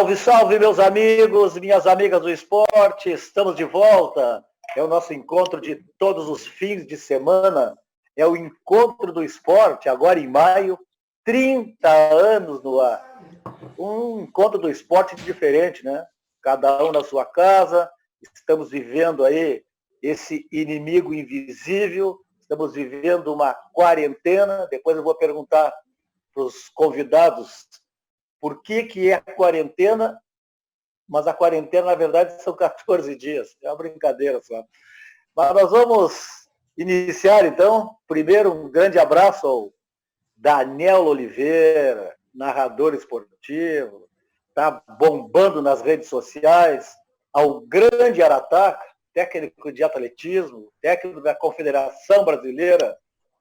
Salve, salve, meus amigos, minhas amigas do esporte, estamos de volta. É o nosso encontro de todos os fins de semana. É o encontro do esporte, agora em maio, 30 anos no ar. Um encontro do esporte diferente, né? Cada um na sua casa. Estamos vivendo aí esse inimigo invisível. Estamos vivendo uma quarentena. Depois eu vou perguntar para os convidados por que é quarentena, mas a quarentena, na verdade, são 14 dias. É uma brincadeira só. Mas nós vamos iniciar, então. Primeiro, um grande abraço ao Daniel Oliveira, narrador esportivo, está bombando nas redes sociais, ao grande Arataca, técnico de atletismo, técnico da Confederação Brasileira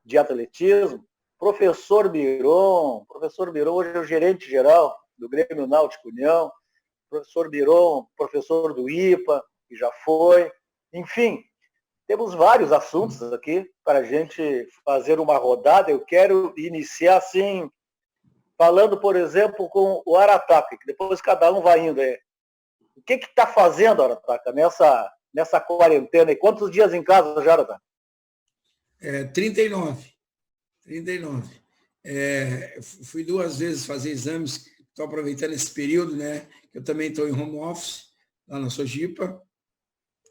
de Atletismo, professor Miron hoje é o gerente geral do Grêmio Náutico União, professor Miron, professor do IPA, que já foi, enfim, temos vários assuntos aqui para a gente fazer uma rodada. Eu quero iniciar assim, falando, por exemplo, com o Arataca, que depois cada um vai indo. O que está fazendo, Arataca, nessa quarentena? E quantos dias em casa já, Arataca? 39. Fui 2 vezes fazer exames, estou aproveitando esse período, né? Eu também estou em home office, lá na Sojipa,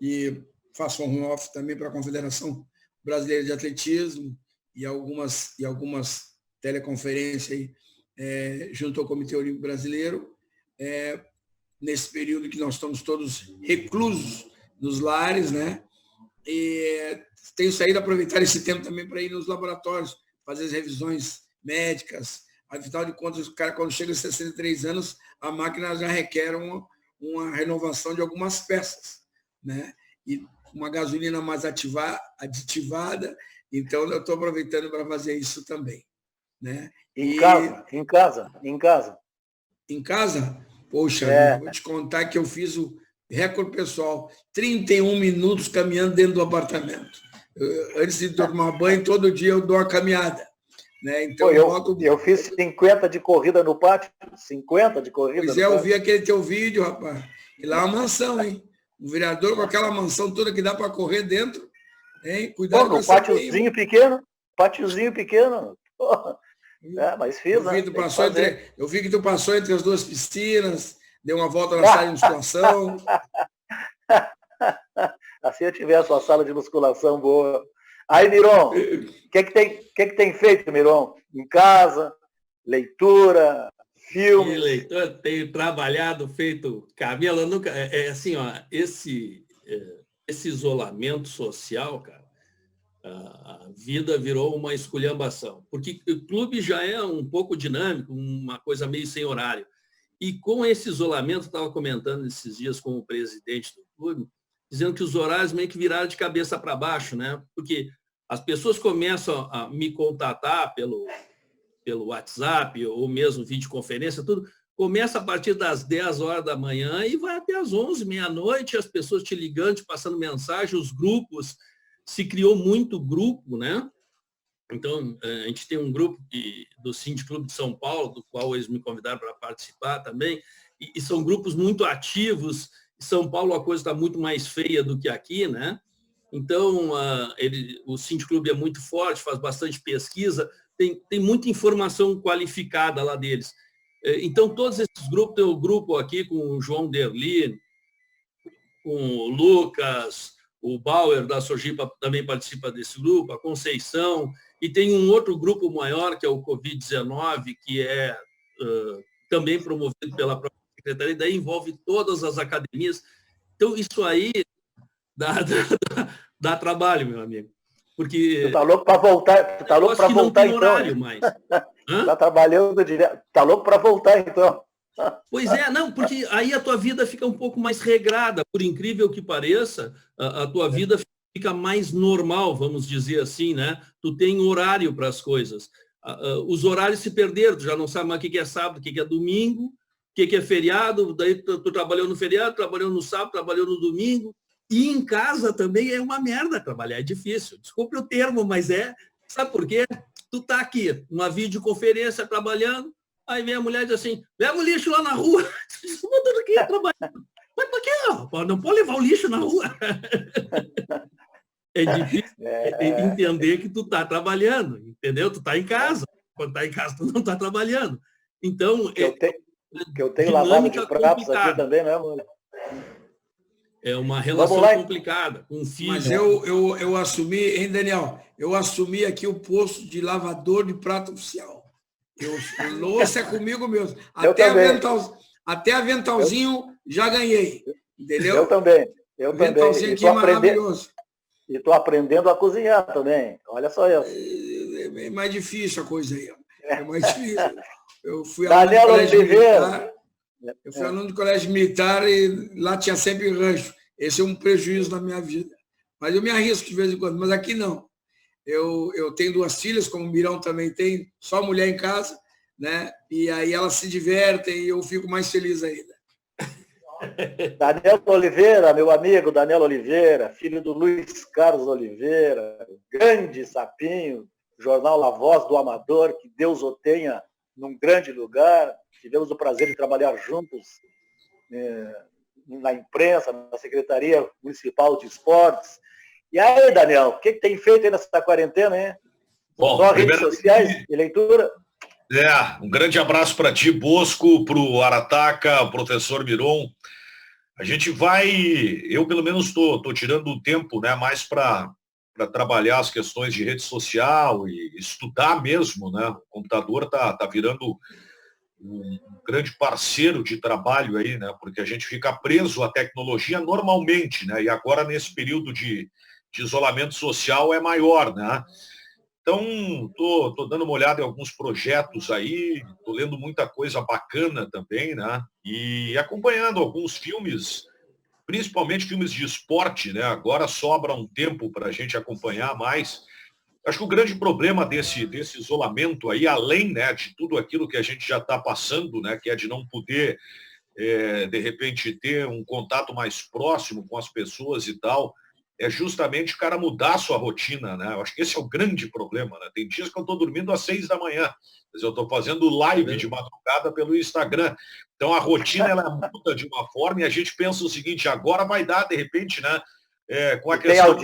e faço home office também para a Confederação Brasileira de Atletismo e algumas teleconferências junto ao Comitê Olímpico Brasileiro, nesse período que nós estamos todos reclusos nos lares, né? E tenho saído a aproveitar esse tempo também para ir nos laboratórios, fazer as revisões médicas. Afinal de contas, o cara, quando chega aos 63 anos, a máquina já requer uma renovação de algumas peças, né? E uma gasolina mais aditivada, então eu estou aproveitando para fazer isso também, né? Em casa? Em casa? Poxa vida, vou te contar que eu fiz o recorde pessoal, 31 minutos caminhando dentro do apartamento. Antes de tomar banho, todo dia eu dou uma caminhada, né? Então, eu fiz 50 de corrida no pátio. 50 de corrida. Pois eu vi aquele teu vídeo, rapaz. E lá é uma mansão, hein? Um vereador com aquela mansão toda que dá para correr dentro, hein? Cuidado com essa pátiozinho pequeno. Mas fiz, eu vi que tu passou entre as 2 piscinas, deu uma volta na sala de musculação. Assim eu tiver a sua sala de musculação boa. Aí, Miron, o que tem feito, Miron? Em casa, leitura, filmes? Leitor, tenho trabalhado, feito Camila, nunca. Assim, ó, esse isolamento social, cara, a vida virou uma esculhambação. Porque o clube já é um pouco dinâmico, uma coisa meio sem horário. E com esse isolamento, estava comentando esses dias com o presidente do clube, dizendo que os horários meio que viraram de cabeça para baixo, né? Porque as pessoas começam a me contatar pelo WhatsApp ou mesmo videoconferência, tudo, começa a partir das 10 horas da manhã e vai até as 11, meia-noite, as pessoas te ligando, te passando mensagem, os grupos, se criou muito grupo, né? Então, a gente tem um grupo do Cindy Clube de São Paulo, do qual eles me convidaram para participar também, e são grupos muito ativos. Em São Paulo a coisa está muito mais feia do que aqui, né? Então, o Cindy Clube é muito forte, faz bastante pesquisa, tem muita informação qualificada lá deles. Então, todos esses grupos, tem o grupo aqui com o João Derli, com o Lucas, o Bauer da Sojipa também participa desse grupo, a Conceição, e tem um outro grupo maior, que é o Covid-19, que é também promovido pela própria Secretaria, e daí envolve todas as academias. Então, isso aí dá trabalho, meu amigo. Porque... Tu tá louco para voltar, não tem horário mais. Tá trabalhando direto. Tá louco para voltar, então. Pois é, não, porque aí a tua vida fica um pouco mais regrada, por incrível que pareça, a tua vida fica mais normal, vamos dizer assim, né? Tu tem horário para as coisas. Os horários se perderam, tu já não sabe mais o que é sábado, o que é domingo, o que é feriado, daí tu trabalhou no feriado, trabalhou no sábado, trabalhou no domingo, e em casa também é uma merda trabalhar, é difícil. Desculpe o termo, mas sabe por quê? Tu tá aqui, numa videoconferência trabalhando, Aí vem a mulher e diz assim, leva o lixo lá na rua. Estou mandando aqui trabalhar. Mas por quê? Não pode levar o lixo na rua. É difícil entender que tu está trabalhando, entendeu? Tu está em casa. Quando está em casa, tu não está trabalhando. Então, eu tenho lavado de pratos aqui também, né, mano? É uma relação complicada com o filho. Mas eu assumi, hein, Daniel? Eu assumi aqui o posto de lavador de prato oficial. Louça é comigo mesmo. Até aventalzinho já ganhei. Entendeu? Eu também. Aventalzinho aqui é maravilhoso. E estou aprendendo a cozinhar também. Olha só isso. É mais difícil a coisa aí. É mais difícil. Eu fui Daniel Oliveira. Eu fui aluno de colégio militar e lá tinha sempre rancho. Esse é um prejuízo na minha vida. Mas eu me arrisco de vez em quando. Mas aqui não. Eu tenho 2 filhas, como o Mirão também tem, só mulher em casa, né? E aí elas se divertem e eu fico mais feliz ainda. Daniel Oliveira, meu amigo Daniel Oliveira, filho do Luiz Carlos Oliveira, grande sapinho, jornal La Voz do Amador, que Deus o tenha num grande lugar. Tivemos o prazer de trabalhar juntos na imprensa, na Secretaria Municipal de Esportes. E aí, Daniel, o que tem feito aí nessa quarentena, hein? Bom, só redes sociais e leitura? Um grande abraço para ti, Bosco, para o Arataca, professor Miron. A gente vai, eu pelo menos estou tirando o tempo, né, mais para trabalhar as questões de rede social e estudar mesmo, né? O computador tá virando um grande parceiro de trabalho aí, né? Porque a gente fica preso à tecnologia normalmente, né? E agora nesse período de isolamento social é maior, né? Então, tô dando uma olhada em alguns projetos aí, tô lendo muita coisa bacana também, né? E acompanhando alguns filmes, principalmente filmes de esporte, né? Agora sobra um tempo para a gente acompanhar mais. Acho que o grande problema desse isolamento aí, além, né, de tudo aquilo que a gente já está passando, né, que é de não poder, de repente, ter um contato mais próximo com as pessoas e tal, é justamente o cara mudar a sua rotina, né? Eu acho que esse é o grande problema, né? Tem dias que eu estou dormindo às 6 da manhã, mas eu estou fazendo live de madrugada pelo Instagram. Então a rotina ela muda de uma forma e a gente pensa o seguinte, agora vai dar, de repente, né? Com a questão...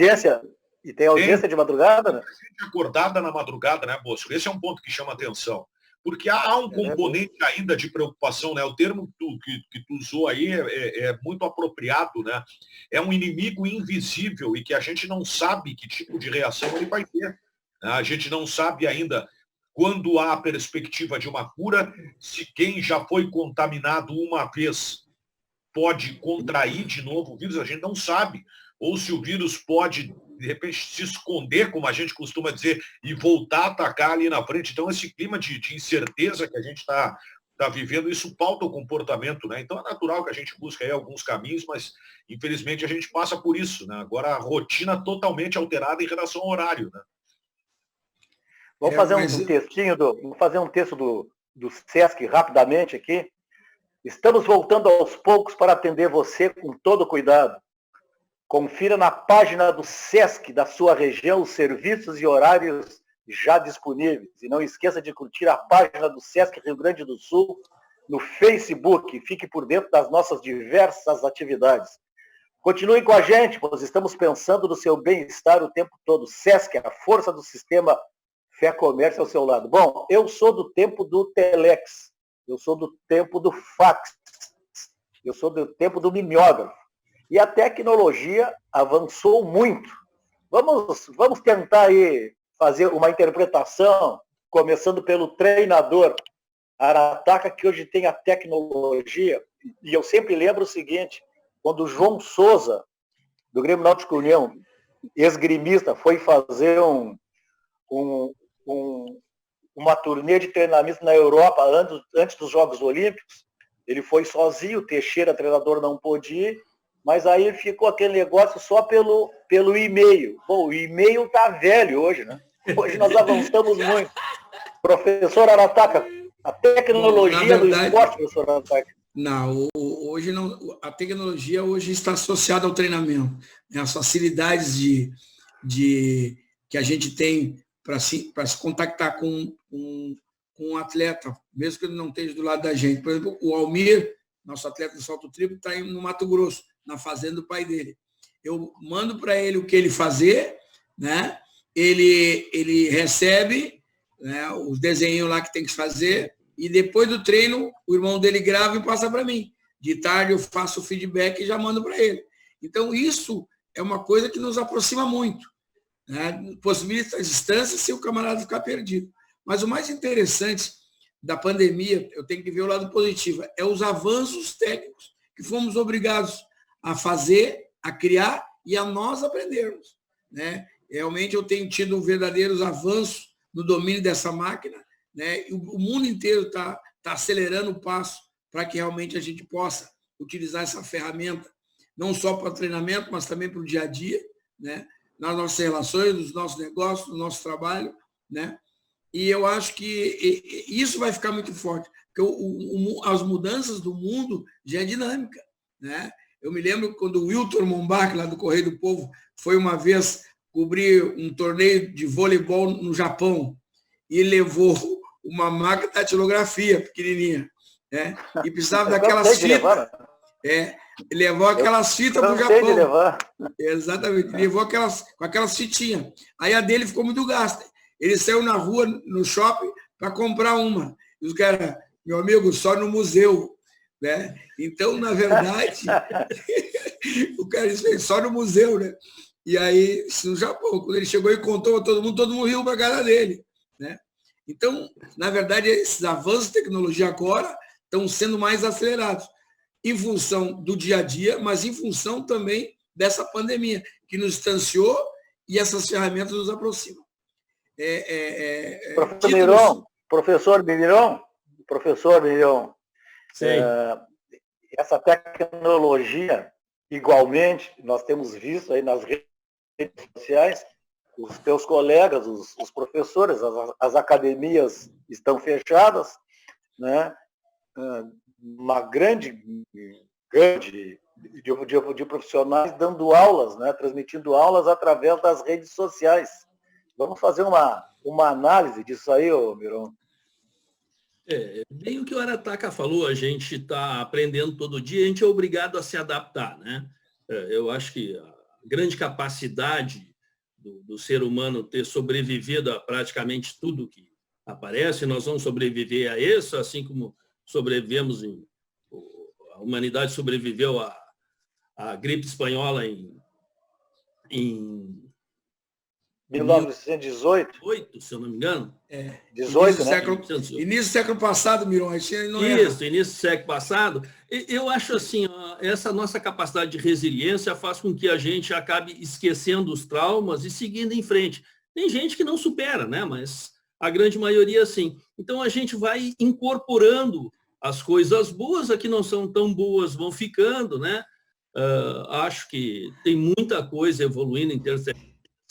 Tem audiência de madrugada, né? Gente acordada na madrugada, né, Bosco? Esse é um ponto que chama atenção. Porque há um componente ainda de preocupação, né? O termo que tu usou aí é muito apropriado, né? É um inimigo invisível e que a gente não sabe que tipo de reação ele vai ter. Né? A gente não sabe ainda quando há a perspectiva de uma cura, se quem já foi contaminado uma vez pode contrair de novo o vírus, a gente não sabe. Ou se o vírus pode, de repente, se esconder, como a gente costuma dizer, e voltar a atacar ali na frente. Então, esse clima de incerteza que a gente está vivendo, isso pauta o comportamento, né? Então, é natural que a gente busque aí alguns caminhos, mas, infelizmente, a gente passa por isso, né? Agora, a rotina totalmente alterada em relação ao horário, né? Vamos fazer um textinho, vamos fazer um texto do Sesc rapidamente aqui. Estamos voltando aos poucos para atender você com todo cuidado. Confira na página do Sesc da sua região os serviços e horários já disponíveis. E não esqueça de curtir a página do Sesc Rio Grande do Sul no Facebook. Fique por dentro das nossas diversas atividades. Continue com a gente, pois estamos pensando no seu bem-estar o tempo todo. Sesc, a força do sistema Fé Comércio ao seu lado. Bom, eu sou do tempo do Telex. Eu sou do tempo do fax. Eu sou do tempo do mimeógrafo. E a tecnologia avançou muito. Vamos tentar aí fazer uma interpretação, começando pelo treinador Arataca, que hoje tem a tecnologia. E eu sempre lembro o seguinte, quando o João Souza, do Grêmio Náutico União, esgrimista, foi fazer uma turnê de treinamento na Europa antes dos Jogos Olímpicos, ele foi sozinho, o Teixeira, treinador, não pôde ir, mas aí ficou aquele negócio só pelo e-mail. Bom, o e-mail está velho hoje, né? Hoje nós avançamos muito. Professor Arataca, a tecnologia do esporte, professor Arataca. Não, hoje não. A tecnologia hoje está associada ao treinamento. Né? As facilidades que a gente tem para se contactar com com um atleta, mesmo que ele não esteja do lado da gente. Por exemplo, o Almir, nosso atleta do salto triplo, está no Mato Grosso, na fazenda do pai dele. Eu mando para ele o que ele fazer, né? Ele recebe, né, os desenhos lá que tem que fazer, e depois do treino, o irmão dele grava e passa para mim. De tarde eu faço o feedback e já mando para ele. Então, isso é uma coisa que nos aproxima muito, né? Possibilita a distância se o camarada ficar perdido. Mas o mais interessante da pandemia, eu tenho que ver o lado positivo, é os avanços técnicos que fomos obrigados a fazer, a criar e a nós aprendermos, né? Realmente eu tenho tido verdadeiros avanços no domínio dessa máquina, né? E o mundo inteiro está acelerando o passo para que realmente a gente possa utilizar essa ferramenta, não só para treinamento, mas também para o dia a dia, né? Nas nossas relações, nos nossos negócios, no nosso trabalho, né? E eu acho que isso vai ficar muito forte, porque as mudanças do mundo já é dinâmica, né? Eu me lembro quando o Wilton Mombach, lá do Correio do Povo, foi uma vez cobrir um torneio de voleibol no Japão e levou uma máquina de datilografia pequenininha, né? E precisava daquelas fitas. Ele levou aquelas fitas para o Japão. Exatamente, ele levou com aquelas fitinhas. Aí a dele ficou muito gasta. Ele saiu na rua, no shopping, para comprar uma. E os caras, meu amigo, só no museu, né? Então, na verdade, o cara disse, só no museu, né? E aí, no Japão, quando ele chegou e contou a todo mundo riu para a cara dele, né? Então, na verdade, esses avanços de tecnologia agora estão sendo mais acelerados, em função do dia a dia, mas em função também dessa pandemia, que nos distanciou e essas ferramentas nos aproximam. Professor Miron, essa tecnologia, igualmente, nós temos visto aí nas redes sociais, os teus colegas, os professores, as academias estão fechadas, né? Uma grande de profissionais dando aulas, né? Transmitindo aulas através das redes sociais. Vamos fazer uma análise disso aí, Miron? Bem o que o Arataca falou, a gente está aprendendo todo dia, a gente é obrigado a se adaptar, né? Eu acho que a grande capacidade do ser humano ter sobrevivido a praticamente tudo que aparece, nós vamos sobreviver a isso, assim como sobrevivemos, a humanidade sobreviveu à gripe espanhola em 1918, se eu não me engano. 18, né? Início do século passado, Miron. Isso, início do século passado. Eu acho assim, essa nossa capacidade de resiliência faz com que a gente acabe esquecendo os traumas e seguindo em frente. Tem gente que não supera, né? Mas a grande maioria, sim. Então, a gente vai incorporando as coisas boas, as que não são tão boas vão ficando, né? Acho que tem muita coisa evoluindo em termos de...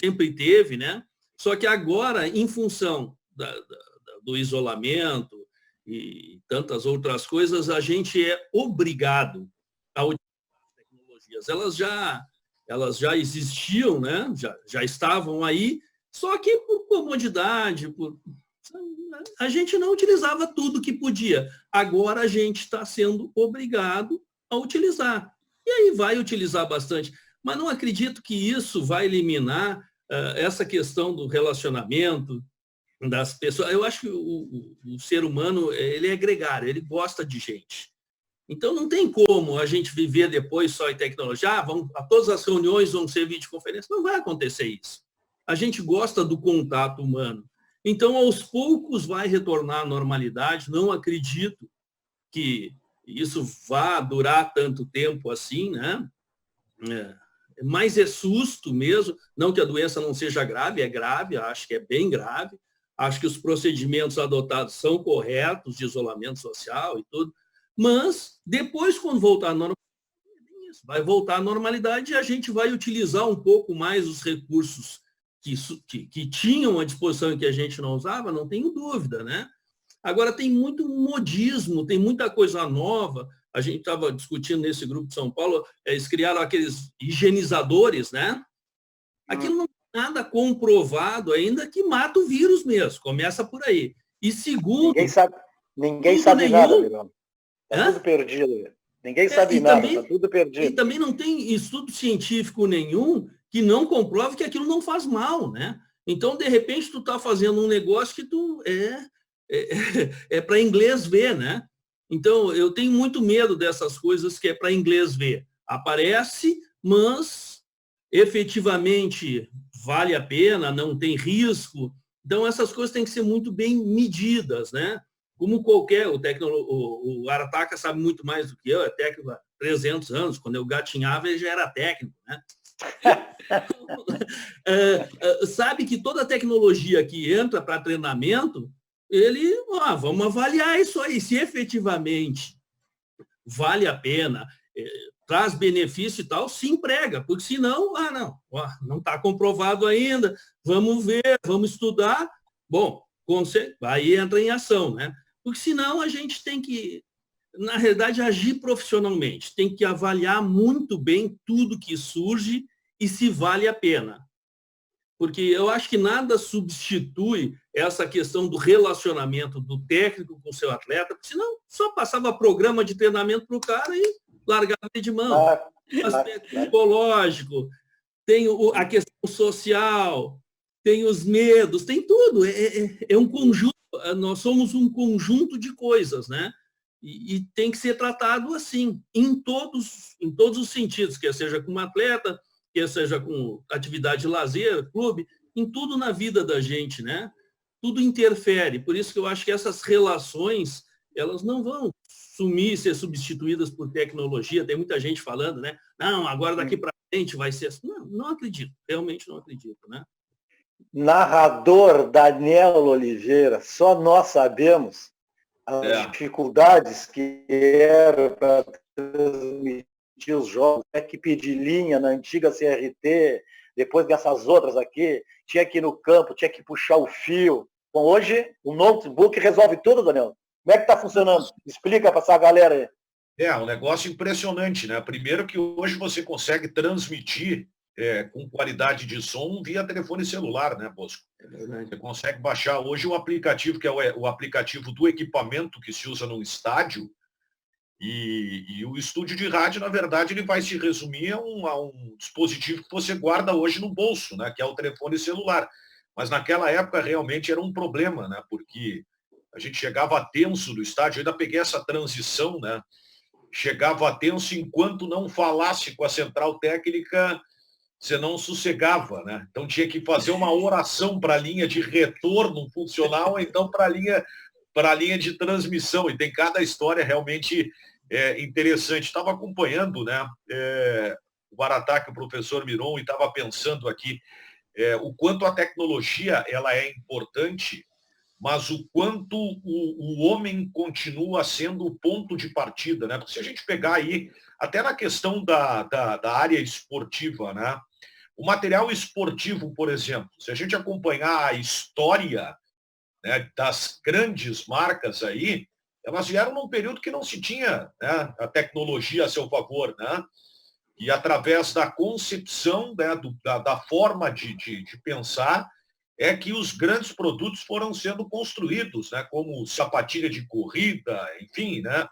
Sempre teve, né? Só que agora, em função do isolamento e tantas outras coisas, a gente é obrigado a utilizar as tecnologias. Elas já existiam, né? Já estavam aí, só que por comodidade, a gente não utilizava tudo que podia. Agora a gente está sendo obrigado a utilizar. E aí vai utilizar bastante. Mas não acredito que isso vai eliminar essa questão do relacionamento das pessoas. Eu acho que o ser humano, ele é gregário, ele gosta de gente. Então, não tem como a gente viver depois só em tecnologia, todas as reuniões vão ser videoconferência. Não vai acontecer isso. A gente gosta do contato humano. Então, aos poucos vai retornar à normalidade. Não acredito que isso vá durar tanto tempo assim, né? Mas é susto mesmo, não que a doença não seja grave, é grave, acho que é bem grave, acho que os procedimentos adotados são corretos, de isolamento social e tudo, mas depois, quando voltar à normalidade, vai voltar à normalidade e a gente vai utilizar um pouco mais os recursos que tinham à disposição e que a gente não usava, não tenho dúvida, né? Agora, tem muito modismo, tem muita coisa nova. A gente estava discutindo nesse grupo de São Paulo, eles criaram aqueles higienizadores, né? Aquilo não é nada comprovado ainda que mata o vírus mesmo, começa por aí. E segundo, ninguém sabe nada, Mirão. Está tudo perdido. Ninguém sabe nada, está tudo perdido. E também não tem estudo científico nenhum que não comprove que aquilo não faz mal, né? Então, de repente, tu está fazendo um negócio que tu é para inglês ver, né? Então, eu tenho muito medo dessas coisas que é para inglês ver. Aparece, mas efetivamente vale a pena, não tem risco. Então, essas coisas têm que ser muito bem medidas, né? Como o Arataka sabe muito mais do que eu, é técnico há 300 anos, quando eu gatinhava ele já era técnico, né? Sabe que toda a tecnologia que entra para treinamento, vamos avaliar isso aí, se efetivamente vale a pena, traz benefício e tal, se emprega, porque senão, não está comprovado ainda, vamos ver, vamos estudar, bom, aí entra em ação, né? Porque senão a gente tem que, na realidade, agir profissionalmente, tem que avaliar muito bem tudo que surge e se vale a pena. Porque eu acho que nada substitui essa questão do relacionamento do técnico com o seu atleta, porque senão só passava programa de treinamento para o cara e largava ele de mão. Aspecto psicológico, tem a questão social, tem os medos, tem tudo. É um conjunto, nós somos um conjunto de coisas, né? E tem que ser tratado assim, em todos os sentidos, quer seja com um atleta, quer seja com atividade de lazer, clube, em tudo na vida da gente, né? Tudo interfere. Por isso que eu acho que essas relações, elas não vão sumir, ser substituídas por tecnologia. Tem muita gente falando, né? Não, agora daqui para frente vai ser assim. Não acredito, realmente não acredito, né? Narrador Daniel Oliveira, só nós sabemos as dificuldades que eram para transmitir os jogos, tinha que pedir linha na antiga CRT, depois dessas outras aqui, tinha que ir no campo, tinha que puxar o fio. Bom, hoje o notebook resolve tudo, Daniel. Como é que está funcionando? Explica para essa galera aí. Um negócio impressionante, né? Primeiro que hoje você consegue transmitir com qualidade de som via telefone celular, né, Bosco? Você consegue baixar hoje o aplicativo, que é o aplicativo do equipamento que se usa no estádio, e o estúdio de rádio, na verdade, ele vai se resumir a um dispositivo que você guarda hoje no bolso, né, que é o telefone celular. Mas naquela época realmente era um problema, né, porque a gente chegava tenso do estádio, eu ainda peguei essa transição, né, chegava tenso enquanto não falasse com a central técnica, você não sossegava, né? Então tinha que fazer uma oração para a linha de retorno funcional, ou então para a linha de transmissão. E tem cada história realmente interessante. Estava acompanhando, né, o Arataka, o professor Miron, e estava pensando aqui o quanto a tecnologia ela é importante, mas o quanto o homem continua sendo o ponto de partida, né? Porque se a gente pegar aí, até na questão da área esportiva, né? O material esportivo, por exemplo, se a gente acompanhar a história, né, das grandes marcas aí, elas vieram num período que não se tinha, né, a tecnologia a seu favor, né? E através da concepção, né, da forma de pensar, é que os grandes produtos foram sendo construídos, né, como sapatilha de corrida, enfim, né,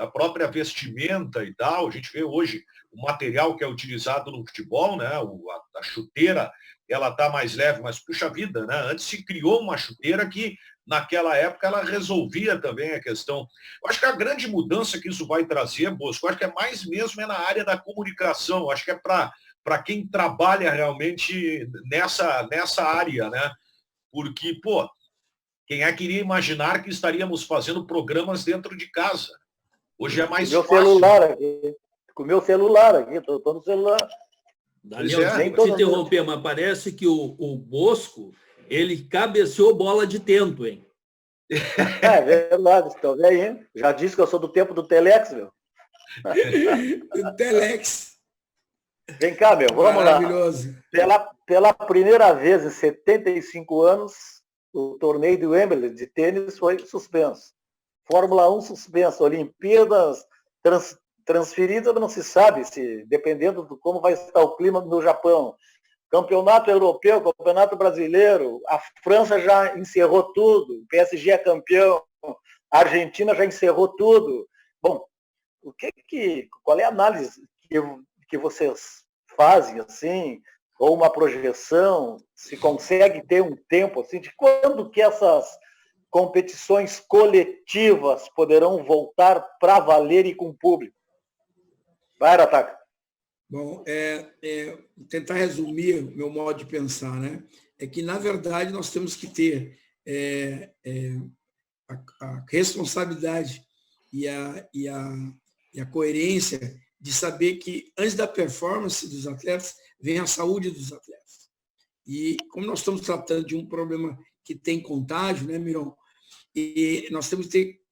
a própria vestimenta e tal. A gente vê hoje o material que é utilizado no futebol, né, a chuteira, ela está mais leve, mas puxa vida, né? Antes se criou uma chuteira que, naquela época, ela resolvia também a questão. Eu acho que a grande mudança que isso vai trazer, Bosco, eu acho que é mais mesmo na área da comunicação. Eu acho que é para quem trabalha realmente nessa área, né? Porque, quem é que iria imaginar que estaríamos fazendo programas dentro de casa? Hoje é mais fácil. Com o meu celular aqui, estou no celular. Daniel, te interromper, mas parece que o Bosco, ele cabeceou bola de tento, hein? É verdade, estou bem, hein? Já disse que eu sou do tempo do Telex, meu. Do Telex. Vem cá, meu, vamos Maravilhoso. lá. Pela primeira vez em 75 anos, o torneio de Wembley de tênis foi suspenso. Fórmula 1 suspenso, Olimpíadas transferidas, não se sabe se, dependendo de como vai estar o clima no Japão. Campeonato europeu, campeonato brasileiro, a França já encerrou tudo, o PSG é campeão, a Argentina já encerrou tudo. Bom, qual é a análise que vocês fazem, assim, ou uma projeção, se consegue ter um tempo, assim, de quando que essas competições coletivas poderão voltar para valer e com público? Vai, Arataca. Bom, tentar resumir o meu modo de pensar, né? É que, na verdade, nós temos que ter a responsabilidade e a coerência de saber que, antes da performance dos atletas, vem a saúde dos atletas. E como nós estamos tratando de um problema que tem contágio, né, Miron? E nós temos que ter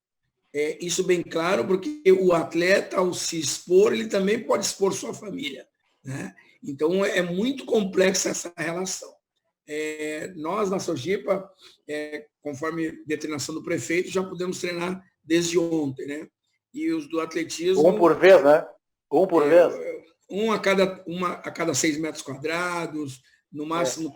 isso bem claro, porque o atleta, ao se expor, ele também pode expor sua família, né? Então, é muito complexa essa relação. Nós, na Sojipa, conforme determinação do prefeito, já podemos treinar desde ontem, né? E os do atletismo... Um por vez, né? Um por vez. Um a cada 6 metros quadrados, no máximo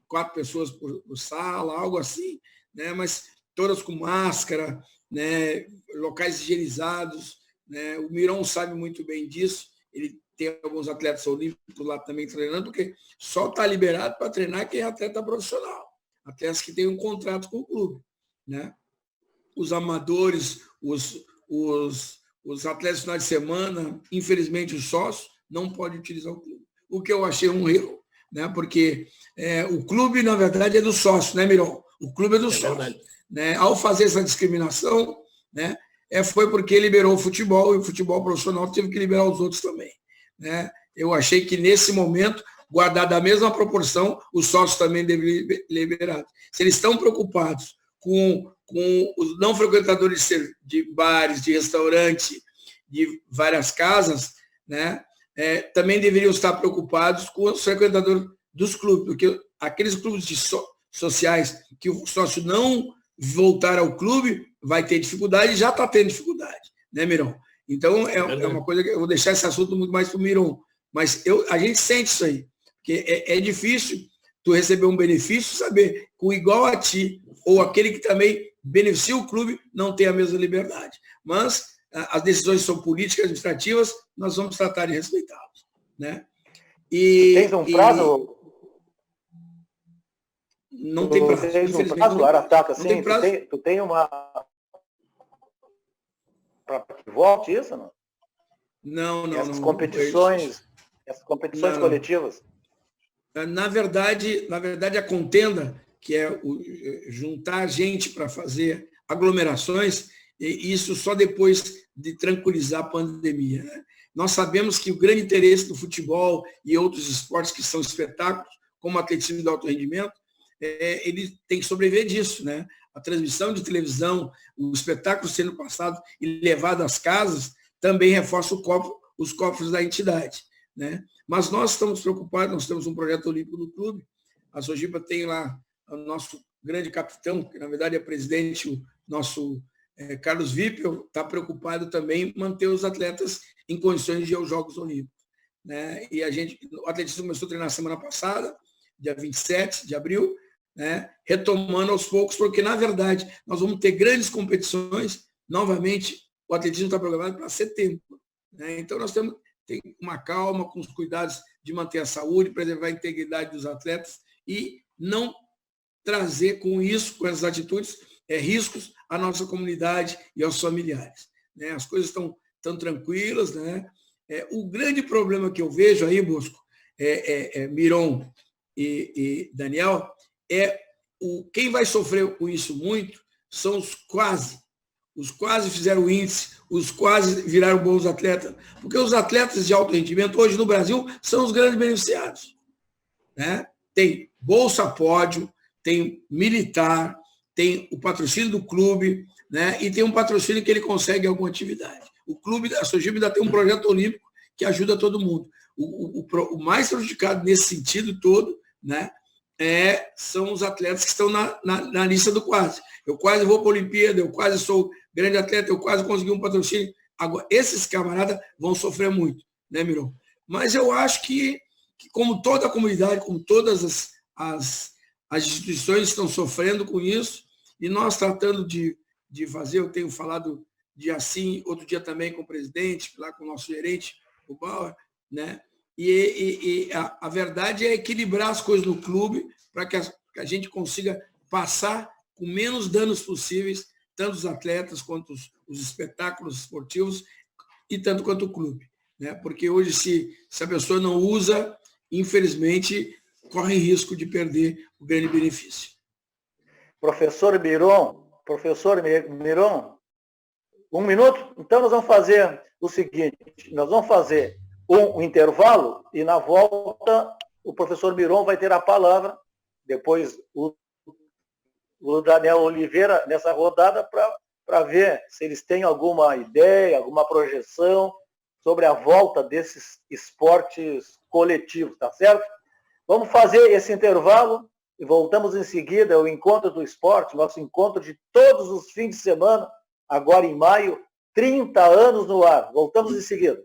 4 pessoas por sala, algo assim, né? Mas todas com máscara, né, locais higienizados, né? O Miron sabe muito bem disso, ele tem alguns atletas olímpicos lá também treinando, porque só está liberado para treinar quem é atleta profissional, atletas que têm um contrato com o clube, né? Os amadores, os atletas de final de semana, infelizmente os sócios, não podem utilizar o clube, o que eu achei um erro, né? Porque o clube, na verdade, é do sócio, né, Miron? O clube é do sócio. Né? Ao fazer essa discriminação, né, foi porque liberou o futebol, e o futebol profissional teve que liberar os outros também, né? Eu achei que, nesse momento, guardada a mesma proporção, os sócios também deveriam liberar. Se eles estão preocupados com os não frequentadores de bares, de restaurante, de várias casas, né, também deveriam estar preocupados com os frequentadores dos clubes, porque aqueles clubes sociais que o sócio não voltar ao clube vai ter dificuldade, já está tendo dificuldade, né, Miron? Então, é uma coisa que eu vou deixar esse assunto muito mais para o Miron, mas a gente sente isso aí, porque é difícil tu receber um benefício, saber que o igual a ti, ou aquele que também beneficia o clube, não tem a mesma liberdade. Mas as decisões são políticas, administrativas, nós vamos tratar de respeitá-las, né? Tens um prazo? Não tem prazo. Tens um prazo, Arataca, assim? Tem prazo. Tu tem uma... para que volte isso, não? Não. Essas competições coletivas? Na verdade, a contenda, que é juntar gente para fazer aglomerações, isso só depois de tranquilizar a pandemia, né? Nós sabemos que o grande interesse do futebol e outros esportes que são espetáculos, como o atletismo de alto rendimento, ele tem que sobreviver disso, né? A transmissão de televisão, o espetáculo sendo passado e levado às casas, também reforça os cofres da entidade, né? Mas nós estamos preocupados, nós temos um projeto olímpico no clube, a Sojipa tem lá o nosso grande capitão, que na verdade é presidente, o nosso Carlos Wippel, está preocupado também em manter os atletas em condições de ir aos Jogos Olímpicos, né? E o atletismo começou a treinar semana passada, dia 27 de abril, né? Retomando aos poucos, porque, na verdade, nós vamos ter grandes competições. Novamente, o atletismo está programado para setembro, né? Então, nós temos que ter uma calma, com os cuidados de manter a saúde, preservar a integridade dos atletas e não trazer com essas atitudes, riscos à nossa comunidade e aos familiares, né? As coisas estão tão tranquilas, né? O grande problema que eu vejo aí, Bosco, Miron e Daniel, quem vai sofrer com isso muito são os quase fizeram o índice, os quase viraram bons atletas, porque os atletas de alto rendimento hoje no Brasil são os grandes beneficiados, né? Tem bolsa pódio, tem militar, tem o patrocínio do clube, né? E tem um patrocínio que ele consegue alguma atividade. O clube, a Sojipa ainda tem um projeto olímpico que ajuda todo mundo. O mais prejudicado nesse sentido todo, né, são os atletas que estão na lista do quase. Eu quase vou para a Olimpíada, eu quase sou grande atleta, eu quase consegui um patrocínio. Agora, esses camaradas vão sofrer muito, né, Miron? Mas eu acho que que, como toda a comunidade, como todas as instituições estão sofrendo com isso, e nós tratando de fazer, eu tenho falado de assim, outro dia também com o presidente, lá com o nosso gerente, o Bauer, né? E a verdade é equilibrar as coisas no clube para que a gente consiga passar com menos danos possíveis, tanto os atletas quanto os espetáculos esportivos e tanto quanto o clube, né? Porque hoje, se a pessoa não usa, infelizmente, corre risco de perder o grande benefício. Professor Miron, um minuto? Então nós vamos fazer o seguinte, nós vamos fazer um intervalo e na volta o professor Miron vai ter a palavra, depois o Daniel Oliveira nessa rodada para ver se eles têm alguma ideia, alguma projeção sobre a volta desses esportes coletivos, tá certo? Vamos fazer esse intervalo e voltamos em seguida ao Encontro do Esporte, nosso encontro de todos os fins de semana, agora em maio, 30 anos no ar. Voltamos em seguida.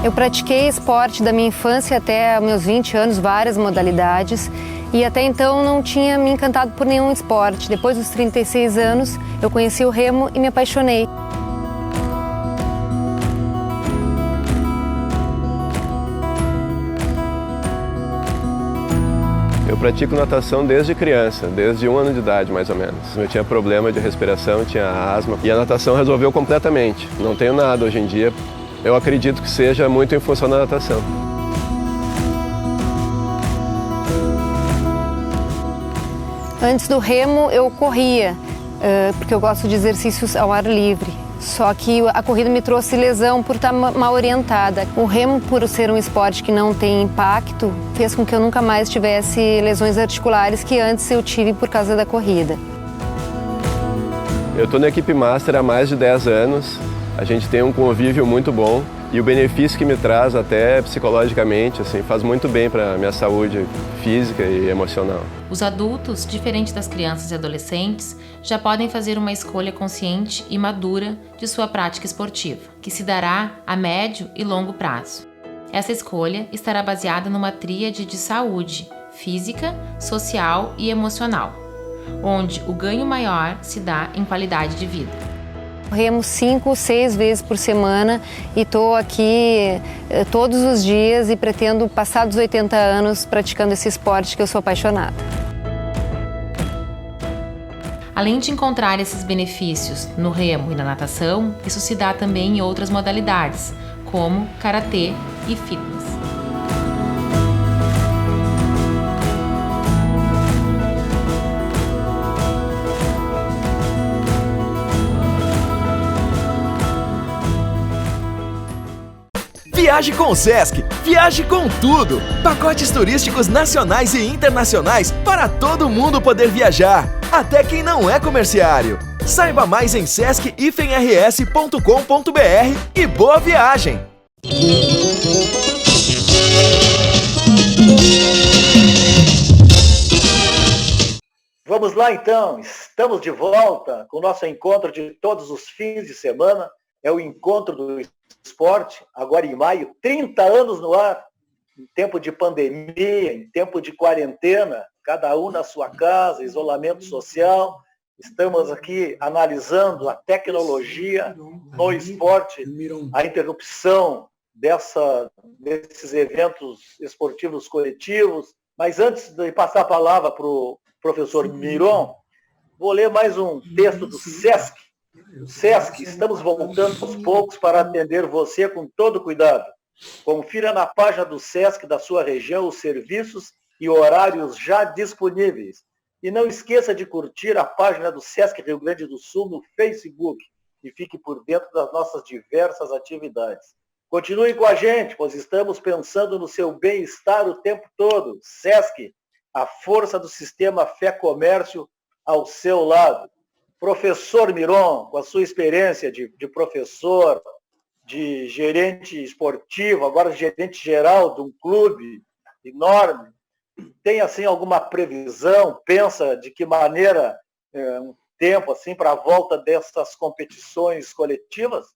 Eu pratiquei esporte da minha infância até meus 20 anos, várias modalidades, e até então não tinha me encantado por nenhum esporte. Depois dos 36 anos, eu conheci o remo e me apaixonei. Eu pratico natação desde criança, desde 1 ano de idade mais ou menos. Eu tinha problema de respiração, tinha asma, e a natação resolveu completamente. Não tenho nada hoje em dia. Eu acredito que seja muito em função da natação. Antes do remo, eu corria, porque eu gosto de exercícios ao ar livre. Só que a corrida me trouxe lesão por estar mal orientada. O remo, por ser um esporte que não tem impacto, fez com que eu nunca mais tivesse lesões articulares que antes eu tive por causa da corrida. Eu estou na equipe Master há mais de 10 anos. A gente tem um convívio muito bom e o benefício que me traz até psicologicamente assim, faz muito bem para a minha saúde física e emocional. Os adultos, diferente das crianças e adolescentes, já podem fazer uma escolha consciente e madura de sua prática esportiva, que se dará a médio e longo prazo. Essa escolha estará baseada numa tríade de saúde física, social e emocional, onde o ganho maior se dá em qualidade de vida. Remo 5, 6 vezes por semana e estou aqui todos os dias e pretendo passar dos 80 anos praticando esse esporte que eu sou apaixonada. Além de encontrar esses benefícios no remo e na natação, isso se dá também em outras modalidades, como karatê e fitness. Viaje com o Sesc, viaje com tudo! Pacotes turísticos nacionais e internacionais para todo mundo poder viajar, até quem não é comerciário. Saiba mais em sesc-rs.com.br e boa viagem! Vamos lá então, estamos de volta com o nosso encontro de todos os fins de semana. É o Encontro do Esporte, agora em maio, 30 anos no ar, em tempo de pandemia, em tempo de quarentena, cada um na sua casa, isolamento social. Estamos aqui analisando a tecnologia no esporte, a interrupção desses eventos esportivos coletivos. Mas antes de passar a palavra para o professor Miron, vou ler mais um texto do Sesc. Sesc, estamos voltando aos poucos para atender você com todo cuidado. Confira na página do Sesc da sua região os serviços e horários já disponíveis. E não esqueça de curtir a página do Sesc Rio Grande do Sul no Facebook e fique por dentro das nossas diversas atividades. Continue com a gente, pois estamos pensando no seu bem-estar o tempo todo. Sesc, a força do sistema Fé Comércio ao seu lado. Professor Miron, com a sua experiência de professor, de gerente esportivo, agora gerente geral de um clube, enorme. Tem, assim, alguma previsão? Pensa de que maneira, um tempo, assim, para a volta dessas competições coletivas?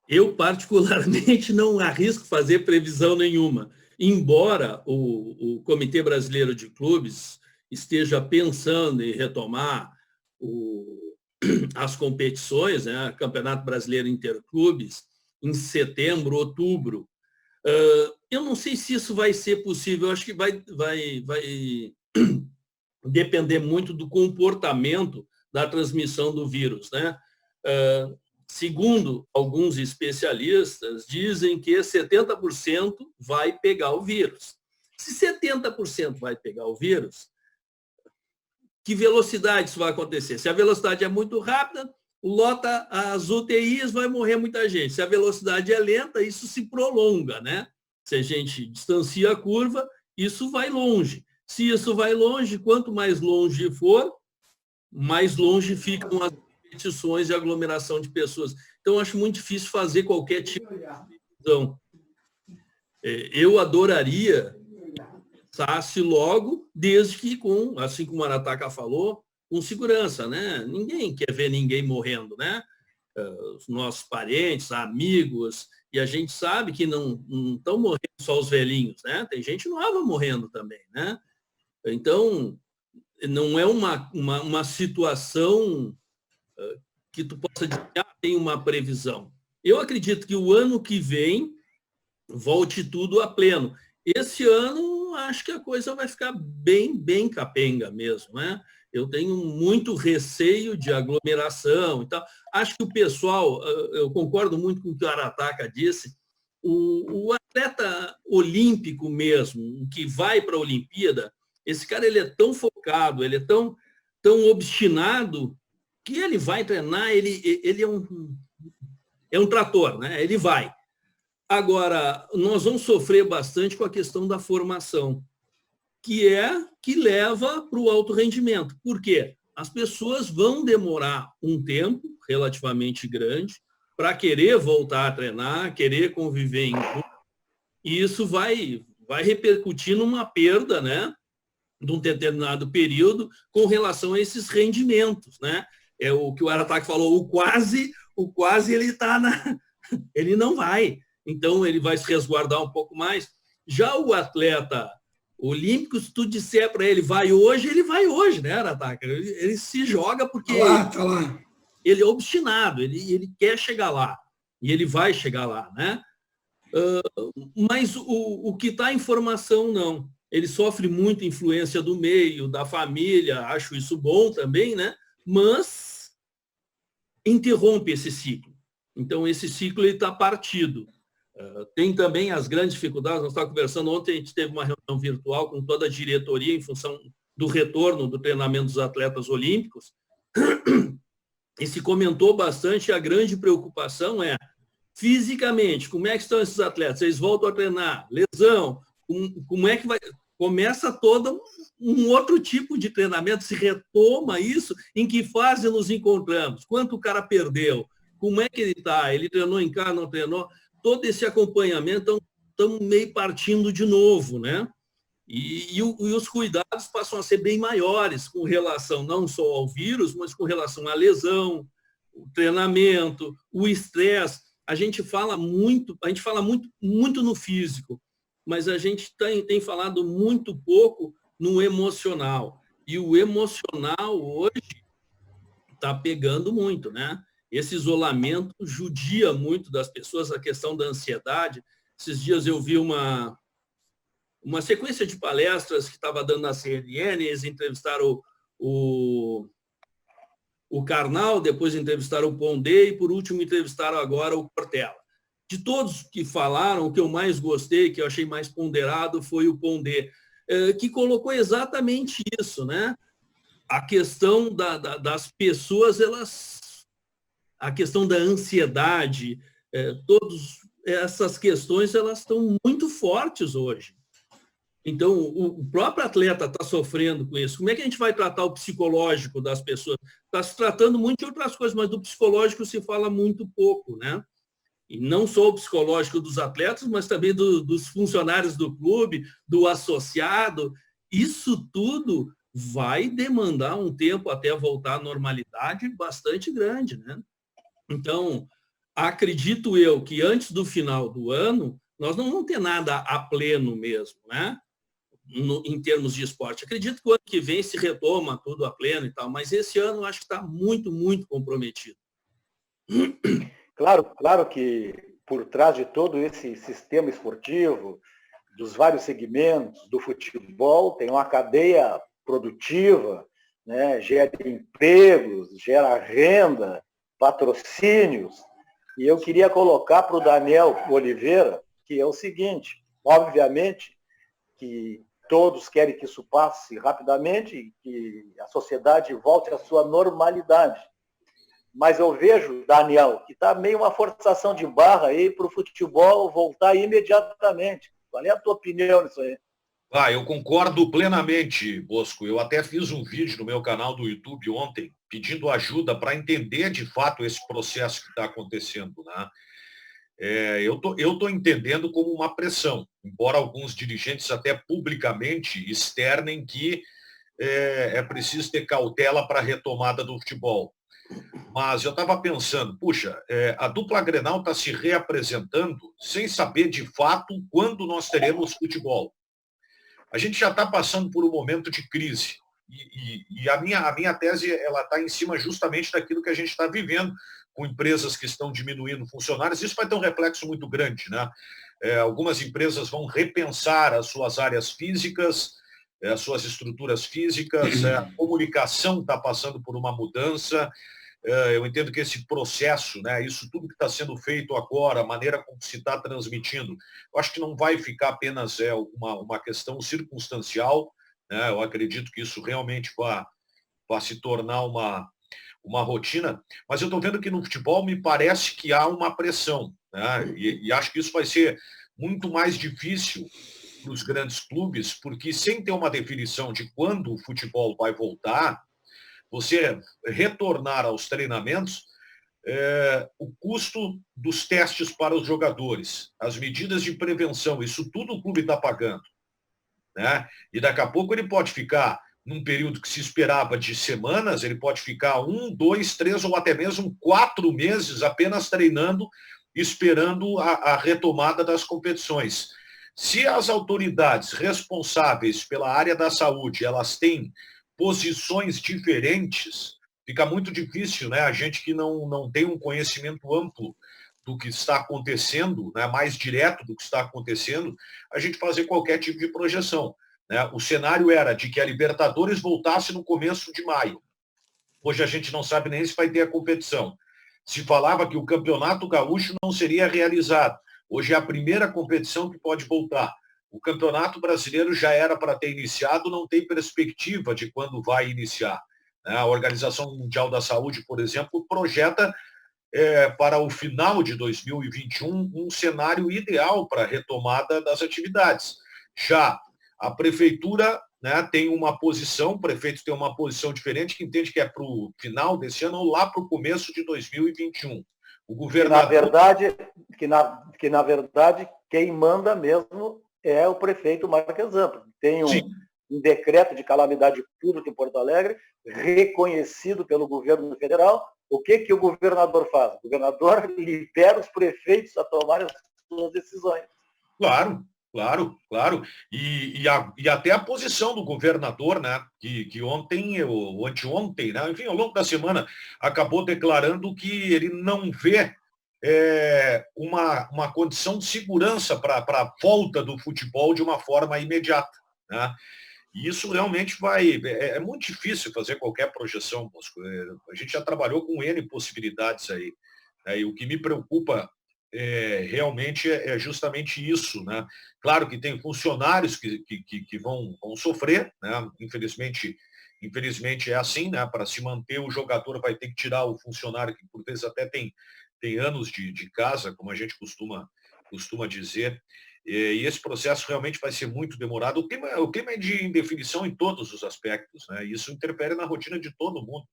Eu, particularmente, não arrisco fazer previsão nenhuma, embora o Comitê Brasileiro de Clubes esteja pensando em retomar as competições, né, Campeonato Brasileiro Interclubes, em setembro, outubro. Eu não sei se isso vai ser possível, eu acho que vai depender muito do comportamento da transmissão do vírus, né? Segundo alguns especialistas, dizem que 70% vai pegar o vírus. Se 70% vai pegar o vírus, que velocidade isso vai acontecer? Se a velocidade é muito rápida, lota as UTIs, vai morrer muita gente. Se a velocidade é lenta, isso se prolonga, né? Se a gente distancia a curva, isso vai longe. Se isso vai longe, quanto mais longe for, mais longe ficam as competições e aglomeração de pessoas. Então, eu acho muito difícil fazer qualquer tipo de decisão. Eu adoraria passasse logo, desde que com, assim como o Arataca falou, com segurança, né? Ninguém quer ver ninguém morrendo, né? Os nossos parentes, amigos, e a gente sabe que não estão morrendo só os velhinhos, né? Tem gente nova morrendo também, né? Então, não é uma situação que tu possa dizer, tem uma previsão. Eu acredito que o ano que vem volte tudo a pleno. Esse ano, acho que a coisa vai ficar bem capenga mesmo, né? Eu tenho muito receio de aglomeração e tal. Acho que o pessoal, eu concordo muito com o que o Arataca disse, o atleta olímpico mesmo, que vai para a Olimpíada, esse cara ele é tão focado, ele é tão obstinado, que ele vai treinar, ele é um trator, né? Ele vai. Agora, nós vamos sofrer bastante com a questão da formação, que leva para o alto rendimento. Por quê? As pessoas vão demorar um tempo relativamente grande para querer voltar a treinar, querer conviver em grupo, e isso vai repercutir numa perda, né, de um determinado período com relação a esses rendimentos, né? É o que o Arataca falou, o quase ele não vai. Então, ele vai se resguardar um pouco mais. Já o atleta olímpico, se tu disser para ele, ele vai hoje, né, Arataca? Ele se joga porque tá lá. Ele é obstinado, ele quer chegar lá. E ele vai chegar lá, né? Mas o que está em formação, não. Ele sofre muita influência do meio, da família, acho isso bom também, né? Mas interrompe esse ciclo. Então, esse ciclo está partido. Tem também as grandes dificuldades. Nós estávamos conversando ontem, a gente teve uma reunião virtual com toda a diretoria em função do retorno do treinamento dos atletas olímpicos, e se comentou bastante, a grande preocupação é, fisicamente, como é que estão esses atletas? Eles voltam a treinar? Lesão? Como é que vai... Começa todo um outro tipo de treinamento, se retoma isso, em que fase nos encontramos? Quanto o cara perdeu? Como é que ele está? Ele treinou em casa, não treinou? Todo esse acompanhamento estão meio partindo de novo, né? E os cuidados passam a ser bem maiores com relação não só ao vírus, mas com relação à lesão, o treinamento, o estresse. A gente fala muito no físico, mas a gente tem falado muito pouco no emocional. E o emocional hoje está pegando muito, né? Esse isolamento judia muito das pessoas, a questão da ansiedade. Esses dias eu vi uma sequência de palestras que estava dando na CNN, eles entrevistaram o Karnal, depois entrevistaram o Pondé e, por último, entrevistaram agora o Cortella. De todos que falaram, o que eu mais gostei, que eu achei mais ponderado, foi o Pondé, que colocou exatamente isso, né? A questão das pessoas, a questão da ansiedade, todas essas questões, elas estão muito fortes hoje. Então, o próprio atleta está sofrendo com isso. Como é que a gente vai tratar o psicológico das pessoas? Está se tratando muito de outras coisas, mas do psicológico se fala muito pouco, né? e não só o psicológico dos atletas, mas também dos funcionários do clube, do associado. Isso tudo vai demandar um tempo até voltar à normalidade bastante grande, né? Então, acredito eu que antes do final do ano, nós não vamos ter nada a pleno mesmo, né? Em termos de esporte. Acredito que o ano que vem se retoma tudo a pleno e tal, mas esse ano eu acho que está muito, muito comprometido. Claro que por trás de todo esse sistema esportivo, dos vários segmentos do futebol, tem uma cadeia produtiva, né? Gera empregos, gera renda, patrocínios. E eu queria colocar para o Daniel Oliveira, que é o seguinte, obviamente que todos querem que isso passe rapidamente e que a sociedade volte à sua normalidade. Mas eu vejo, Daniel, que está meio uma forçação de barra aí para o futebol voltar imediatamente. Qual é a tua opinião nisso aí? Eu concordo plenamente, Bosco. Eu até fiz um vídeo no meu canal do YouTube ontem, pedindo ajuda para entender de fato esse processo que está acontecendo, né? Eu tô entendendo como uma pressão, embora alguns dirigentes até publicamente externem que é preciso ter cautela para a retomada do futebol. Mas eu estava pensando, puxa, a dupla Grenal está se reapresentando sem saber de fato quando nós teremos futebol. A gente já está passando por um momento de crise. E a minha tese ela está em cima justamente daquilo que a gente está vivendo, com empresas que estão diminuindo funcionários. Isso vai ter um reflexo muito grande, né? Algumas empresas vão repensar as suas áreas físicas, as suas estruturas físicas, a comunicação está passando por uma mudança. Eu entendo que esse processo, né, isso tudo que está sendo feito agora, a maneira como se está transmitindo, eu acho que não vai ficar apenas uma questão circunstancial, né? Eu acredito que isso realmente vai se tornar uma rotina, mas eu estou vendo que no futebol me parece que há uma pressão, né? E acho que isso vai ser muito mais difícil para os grandes clubes, porque sem ter uma definição de quando o futebol vai voltar, você retornar aos treinamentos, o custo dos testes para os jogadores, as medidas de prevenção, isso tudo o clube está pagando, né? E daqui a pouco ele pode ficar, num período que se esperava de semanas, ele pode ficar 1, 2, 3 ou até mesmo 4 meses apenas treinando, esperando a retomada das competições. Se as autoridades responsáveis pela área da saúde, elas têm posições diferentes, fica muito difícil, né? A gente que não tem um conhecimento amplo do que está acontecendo, né, mais direto do que está acontecendo, a gente fazer qualquer tipo de projeção, né? O cenário era de que a Libertadores voltasse no começo de maio. Hoje a gente não sabe nem se vai ter a competição. Se falava que o Campeonato Gaúcho não seria realizado. Hoje é a primeira competição que pode voltar. O Campeonato Brasileiro já era para ter iniciado, não tem perspectiva de quando vai iniciar. A Organização Mundial da Saúde, por exemplo, projeta para o final de 2021 um cenário ideal para a retomada das atividades. Já a Prefeitura, né, tem uma posição, o prefeito tem uma posição diferente, que entende que é para o final desse ano ou lá para o começo de 2021. O governador... Que na verdade, quem manda mesmo é o prefeito Marquesan. Tem um decreto de calamidade pública em Porto Alegre, reconhecido pelo governo federal. O que o governador faz? O governador libera os prefeitos a tomarem as suas decisões. Claro. E até a posição do governador, né, que ontem, ou anteontem, né, enfim, ao longo da semana, acabou declarando que ele não vê uma condição de segurança para a volta do futebol de uma forma imediata, né? E isso realmente é muito difícil fazer qualquer projeção, Bosco. A gente já trabalhou com N possibilidades aí, né? E o que me preocupa realmente é justamente isso, né? Claro que tem funcionários que vão sofrer, né? Infelizmente é assim, né? Para se manter, o jogador vai ter que tirar o funcionário que por vezes até tem anos de casa, como a gente costuma dizer. E esse processo realmente vai ser muito demorado. O clima é de indefinição em todos os aspectos, né? Isso interfere na rotina de todo mundo.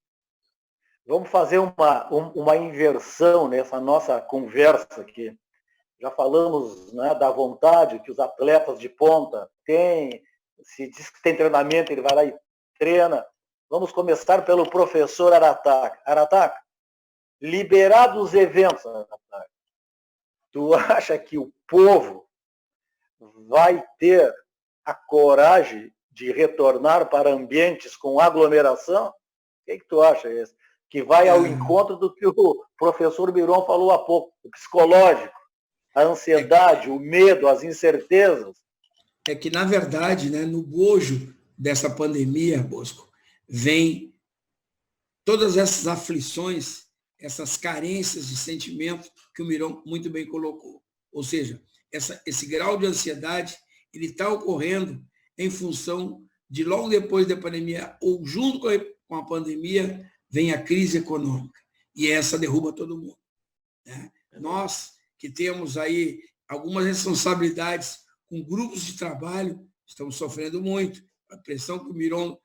Vamos fazer uma inversão nessa nossa conversa aqui. Já falamos, né, da vontade que os atletas de ponta têm. Se diz que tem treinamento, ele vai lá e treina. Vamos começar pelo professor Arataca. Arataca, liberados os eventos, Arataca, tu acha que o povo vai ter a coragem de retornar para ambientes com aglomeração? O que tu acha isso? Que vai ao encontro do que o professor Miron falou há pouco, o psicológico, a ansiedade, o medo, as incertezas. É que, na verdade, né, no bojo dessa pandemia, Bosco, vem todas essas aflições, essas carências de sentimento que o Miron muito bem colocou. Ou seja, esse grau de ansiedade ele está ocorrendo em função de, logo depois da pandemia, ou junto com a pandemia, vem a crise econômica. E essa derruba todo mundo, né? Nós que temos aí algumas responsabilidades com grupos de trabalho, estamos sofrendo muito. A pressão que o Miron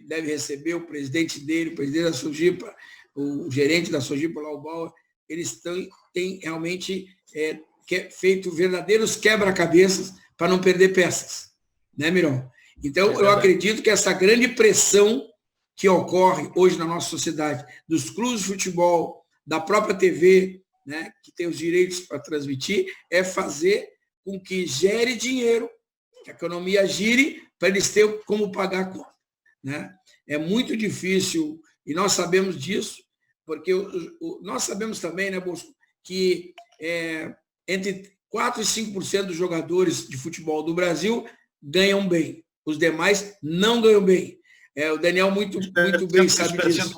deve receber, o presidente dele, o presidente da Sojipa, o gerente da Sojipa, Lau Bauer, eles têm realmente feito verdadeiros quebra-cabeças para não perder peças, né, Miron? Então, eu acredito que essa grande pressão que ocorre hoje na nossa sociedade, dos clubes de futebol, da própria TV, né, que tem os direitos para transmitir, é fazer com que gere dinheiro, que a economia gire, para eles terem como pagar a conta, né? É muito difícil, e nós sabemos disso, porque nós sabemos também, né, Bosco, que entre 4% e 5% dos jogadores de futebol do Brasil ganham bem. Os demais não ganham bem. O Daniel muito bem sabe disso.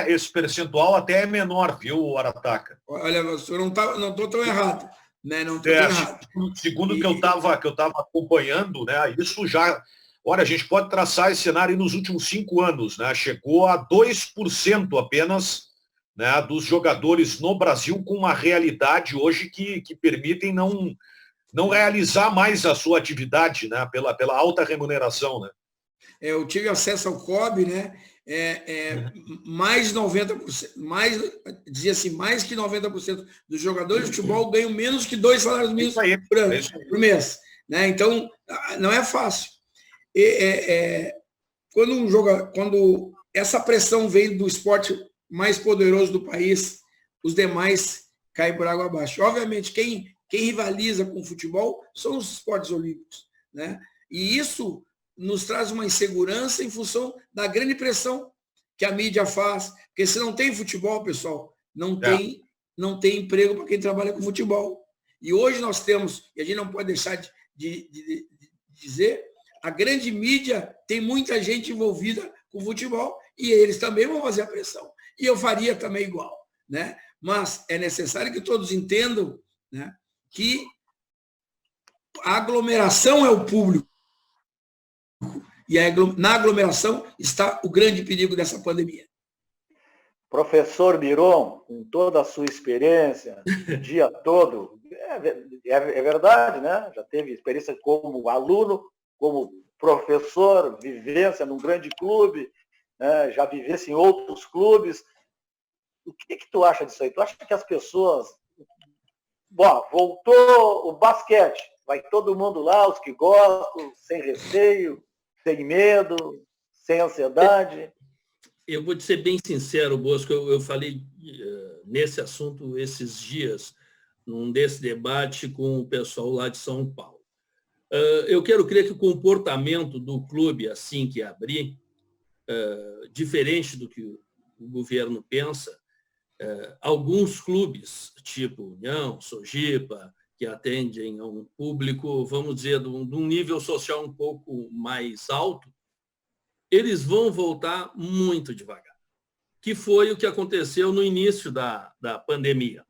Esse percentual até é menor, viu, Arataca? Olha, eu não estou tão errado. Né? Não estou tão errado. Segundo o que eu estava acompanhando, né, isso já... Olha, a gente pode traçar esse cenário nos últimos 5 anos, né? Chegou a 2% apenas, né, dos jogadores no Brasil com uma realidade hoje que permitem não realizar mais a sua atividade, né, pela alta remuneração, né? Eu tive acesso ao COB, né? Mais 90%, dizia assim, mais que 90% dos jogadores de futebol ganham menos que 2 salários mínimos por mês, né? Então, não é fácil. Quando essa pressão vem do esporte mais poderoso do país, os demais caem por água abaixo. Obviamente, quem rivaliza com o futebol são os esportes olímpicos, né? E isso nos traz uma insegurança em função da grande pressão que a mídia faz, porque se não tem futebol, pessoal, não tem emprego para quem trabalha com futebol. E hoje nós temos, e a gente não pode deixar de dizer, a grande mídia tem muita gente envolvida com futebol e eles também vão fazer a pressão. E eu faria também igual, né? Mas é necessário que todos entendam, né, que a aglomeração é o público. E na aglomeração está o grande perigo dessa pandemia. Professor Miron, com toda a sua experiência, o dia todo, é verdade, né? Já teve experiência como aluno, como professor, vivência num grande clube, né? Já vivesse em outros clubes. O que tu acha disso aí? Tu acha que as pessoas... Bom, voltou o basquete, vai todo mundo lá, os que gostam, sem receio, sem medo, sem ansiedade. Eu vou te ser bem sincero, Bosco, eu falei nesse assunto esses dias, num desse debate com o pessoal lá de São Paulo. Eu quero crer que o comportamento do clube, assim que abrir, diferente do que o governo pensa, alguns clubes, tipo União, Sojipa, que atendem a um público, vamos dizer, de um nível social um pouco mais alto, eles vão voltar muito devagar, que foi o que aconteceu no início da pandemia.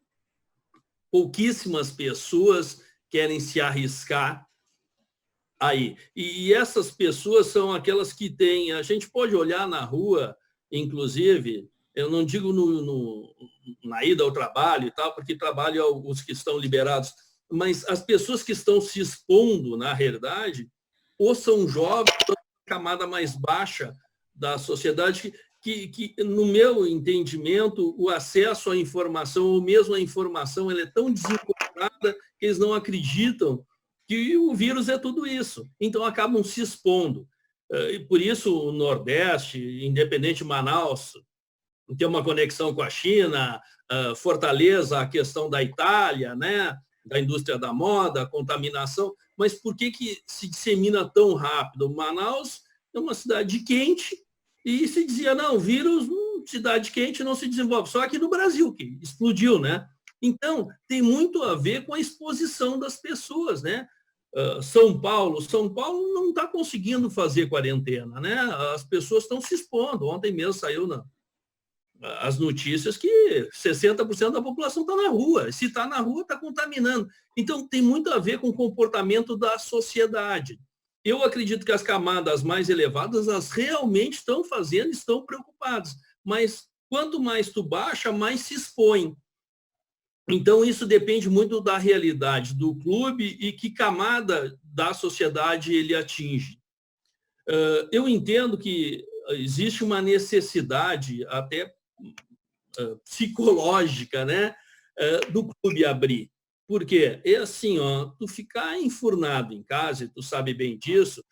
Pouquíssimas pessoas querem se arriscar aí. E essas pessoas são aquelas que têm... A gente pode olhar na rua, inclusive, eu não digo na ida ao trabalho e tal, porque trabalho os que estão liberados, mas as pessoas que estão se expondo, na realidade, ou são jovens, ou camada mais baixa da sociedade, que, no meu entendimento, o acesso à informação, ou mesmo a informação, ela é tão desencontrada que eles não acreditam que o vírus é tudo isso. Então, acabam se expondo. E por isso, o Nordeste, independente de Manaus, tem uma conexão com a China, Fortaleza, a questão da Itália, né? Da indústria da moda, a contaminação. Mas por que se dissemina tão rápido? Manaus é uma cidade quente, e se dizia, não, vírus, cidade quente não se desenvolve. Só aqui no Brasil, que explodiu, né? Então, tem muito a ver com a exposição das pessoas, né? São Paulo não está conseguindo fazer quarentena, né? As pessoas estão se expondo. Ontem mesmo saiu as notícias que 60% da população está na rua. Se está na rua, está contaminando. Então, tem muito a ver com o comportamento da sociedade. Eu acredito que as camadas mais elevadas, elas realmente estão preocupadas. Mas quanto mais tu baixa, mais se expõe. Então, isso depende muito da realidade do clube e que camada da sociedade ele atinge. Eu entendo que existe uma necessidade até psicológica, né, do clube abrir. Porque é assim, tu ficar enfurnado em casa, e tu sabe bem disso,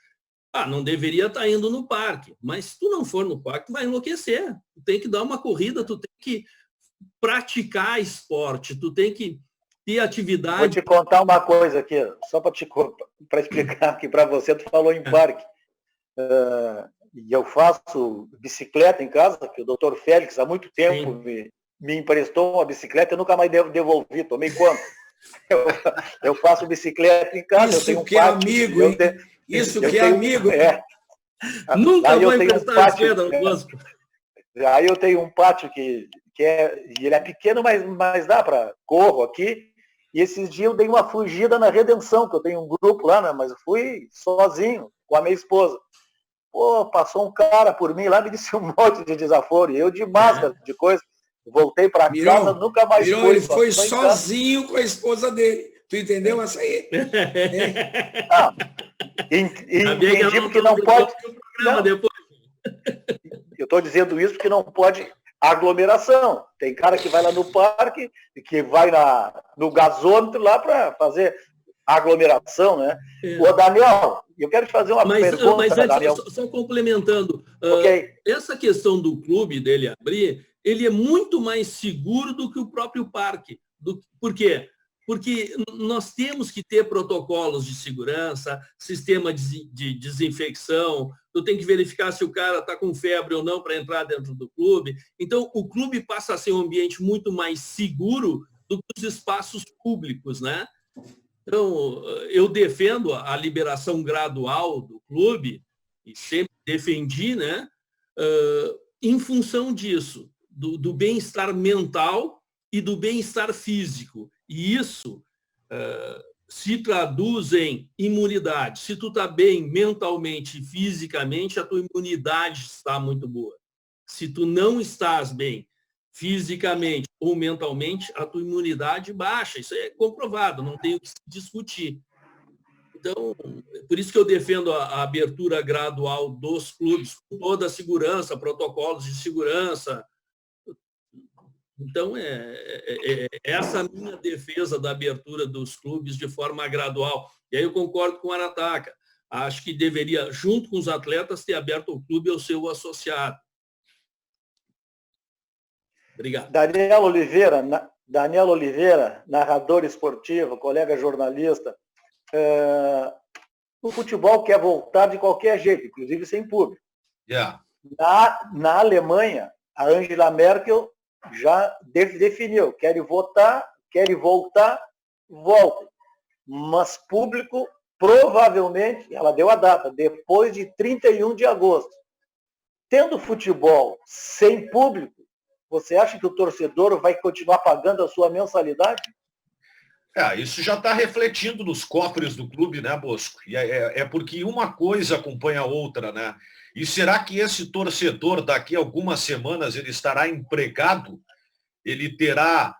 não deveria estar indo no parque. Mas se tu não for no parque, tu vai enlouquecer. Tu tem que dar uma corrida, tu tem que praticar esporte, tu tem que ter atividade. Vou te contar uma coisa aqui, só para explicar aqui para você, tu falou em parque. E eu faço bicicleta em casa, que o doutor Félix há muito tempo me emprestou uma bicicleta, eu nunca mais devolvi, tomei conta. Eu faço bicicleta em casa, eu tenho um pátio. Amigo, hein? Isso que é amigo. Nunca vou emprestar a bicicleta, Bosco. Aí eu tenho um pátio que ele é pequeno, mas dá para corro aqui. E esses dias eu dei uma fugida na Redenção, que eu tenho um grupo lá, né? Mas eu fui sozinho, com a minha esposa. Pô, passou um cara por mim lá, me disse um monte de desaforo. E eu de máscara, de coisa. Voltei para casa, nunca mais fui. Ele foi sozinho com a esposa dele. Tu entendeu essa aí? Entendi porque não pode... Não. Eu estou dizendo isso porque não pode aglomeração. Tem cara que vai lá no parque, que vai no gasômetro lá para fazer aglomeração, né? Ô, Daniel, eu quero te fazer uma pergunta, mas antes, Daniel. Só complementando, essa questão do clube dele abrir, ele é muito mais seguro do que o próprio parque. Por quê? Porque nós temos que ter protocolos de segurança, sistema de desinfecção, tu tem que verificar se o cara está com febre ou não para entrar dentro do clube. Então, o clube passa a ser um ambiente muito mais seguro do que os espaços públicos, né? Então, eu defendo a liberação gradual do clube, e sempre defendi, né? Em função disso, do bem-estar mental e do bem-estar físico. E isso se traduz em imunidade. Se tu está bem mentalmente e fisicamente, a tua imunidade está muito boa. Se tu não estás bem fisicamente ou mentalmente, a tua imunidade baixa. Isso é comprovado, não tem o que se discutir. Então, por isso que eu defendo a abertura gradual dos clubes, com toda a segurança, protocolos de segurança. Então, essa a minha defesa da abertura dos clubes de forma gradual. E aí eu concordo com o Arataca. Acho que deveria, junto com os atletas, ter aberto o clube ao seu associado. Obrigado. Daniel Oliveira, narrador esportivo, colega jornalista. O futebol quer voltar de qualquer jeito, inclusive sem público. Na Alemanha, a Angela Merkel já definiu, querem voltar, voltem. Mas público, provavelmente, ela deu a data, depois de 31 de agosto. Tendo futebol sem público, você acha que o torcedor vai continuar pagando a sua mensalidade? Isso já está refletindo nos cofres do clube, né, Bosco? E é porque uma coisa acompanha a outra, né? E será que esse torcedor, daqui a algumas semanas, ele estará empregado? Ele terá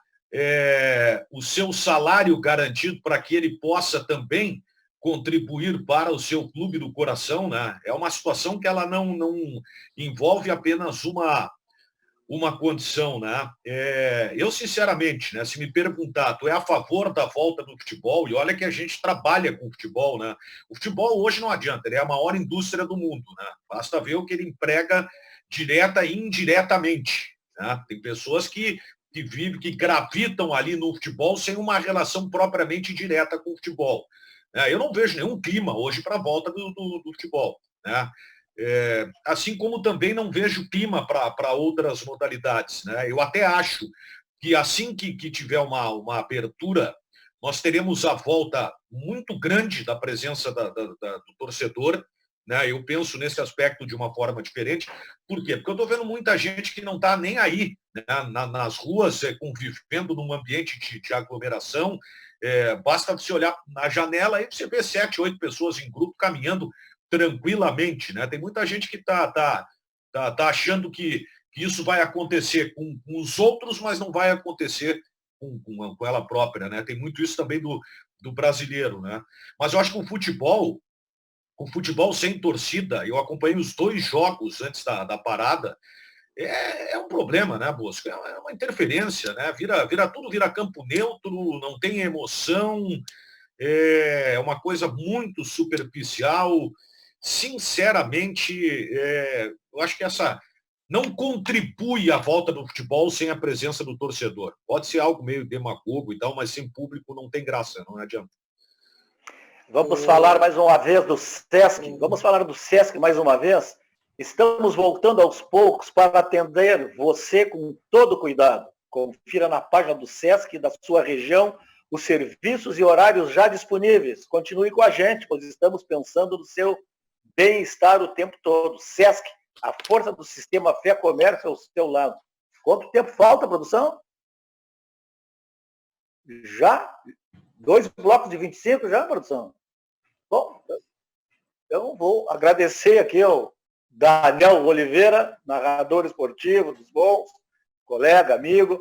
o seu salário garantido para que ele possa também contribuir para o seu clube do coração, né? É uma situação que ela não envolve apenas uma condição, né? Eu, sinceramente, né, se me perguntar, tu é a favor da volta do futebol? E olha que a gente trabalha com futebol, né? O futebol hoje não adianta, ele é a maior indústria do mundo, né? Basta ver o que ele emprega direta e indiretamente, né? Tem pessoas que vivem, que gravitam ali no futebol sem uma relação propriamente direta com o futebol. Eu não vejo nenhum clima hoje para a volta do futebol, né? Assim como também não vejo clima para outras modalidades, né? Eu até acho que assim que tiver uma abertura, nós teremos a volta muito grande da presença do torcedor, né? Eu penso nesse aspecto de uma forma diferente. Por quê? Porque eu estou vendo muita gente que não está nem aí, né? Nas ruas, convivendo num ambiente de aglomeração. Basta você olhar na janela e você vê 7, 8 pessoas em grupo caminhando tranquilamente, né? Tem muita gente que tá achando que isso vai acontecer com os outros, mas não vai acontecer com ela própria, né? Tem muito isso também do brasileiro, né? Mas eu acho que o futebol sem torcida, eu acompanhei os 2 jogos antes da parada, é um problema, né, Bosco? É uma interferência, né? Tudo vira campo neutro, não tem emoção, é uma coisa muito superficial. Sinceramente, eu acho que essa não contribui à volta do futebol sem a presença do torcedor. Pode ser algo meio demagogo e tal, mas sem público não tem graça, não adianta. Vamos falar mais uma vez do SESC. Vamos falar do SESC mais uma vez. Estamos voltando aos poucos para atender você com todo cuidado. Confira na página do SESC da sua região os serviços e horários já disponíveis. Continue com a gente, pois estamos pensando no seu bem-estar o tempo todo. SESC, a força do sistema Fé Comércio ao seu lado. Quanto tempo falta, produção? Já? 2 blocos de 25 já, produção? Bom, eu vou agradecer aqui ao Daniel Oliveira, narrador esportivo dos bons, colega, amigo,